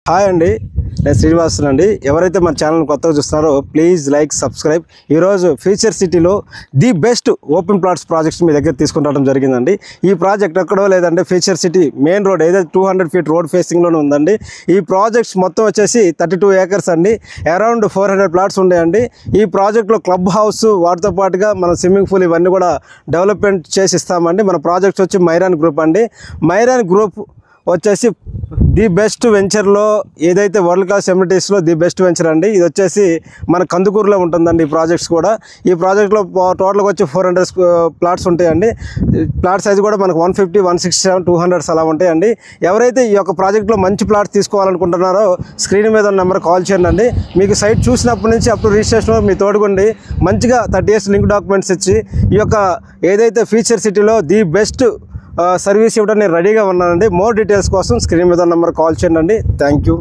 Hi అండి, నేను శ్రీనివాసన్ అండి. ఎవరైతే మన ఛానల్ కొత్తగా చూస్తున్నారో ప్లీజ్ లైక్ సబ్స్క్రైబ్. ఈరోజు ఫ్యూచర్ సిటీలో the best open plots projects మీ దగ్గర తీసుకుని రావడం జరిగిందండి. ఈ ప్రాజెక్ట్ ఎక్కడో లేదండి, ఫ్యూచర్ సిటీ మెయిన్ రోడ్ ఏదైతే 200 ఫీట్ రోడ్ ఫేసింగ్లోనే ఉందండి. ఈ ప్రాజెక్ట్స్ మొత్తం వచ్చేసి 32 ఏకర్స్ అండి. అరౌండ్ 400 ప్లాట్స్ ఉన్నాయండి. ఈ ప్రాజెక్ట్లో క్లబ్ హౌస్ వాటితో పాటుగా మన స్విమ్మింగ్ పూల్ ఇవన్నీ కూడా డెవలప్మెంట్ చేసి ఇస్తామండి. మన ప్రాజెక్ట్స్ వచ్చి మైరాన్ గ్రూప్ అండి. మైరాన్ గ్రూప్ వచ్చేసి ది బెస్ట్ వెంచర్లో ఏదైతే వరల్డ్ క్లాస్ ఎమ్యూనిటీస్లో ది బెస్ట్ వెంచర్ అండి. ఇది వచ్చేసి మన కందుకూరులో ఉంటుందండి. ఈ ప్రాజెక్ట్స్ కూడా ఈ ప్రాజెక్ట్లో టోటల్గా వచ్చి 400 ప్లాట్స్ ఉంటాయండి. ప్లాట్ సైజ్ కూడా మనకు 150, 167, 200 అలా ఉంటాయండి. ఎవరైతే ఈ యొక్క ప్రాజెక్ట్లో మంచి ప్లాట్స్ తీసుకోవాలనుకుంటున్నారో స్క్రీన్ మీద ఉన్న నెంబర్ కాల్ చేయండి. మీకు సైట్ చూసినప్పటి నుంచి అప్పుడు రిజిస్ట్రేషన్ మీ తోడుగుండి మంచిగా 30 years లింక్ డాక్యుమెంట్స్ ఇచ్చి ఈ యొక్క ఏదైతే ఫ్యూచర్ సిటీలో ది బెస్ట్ సర్వీస్ ఇవ్వడం నేను రెడీగా ఉన్నానండి. మోర్ డీటెయిల్స్ కోసం స్క్రీన్ మీద నెంబర్ కాల్ చేయండి. Thank you.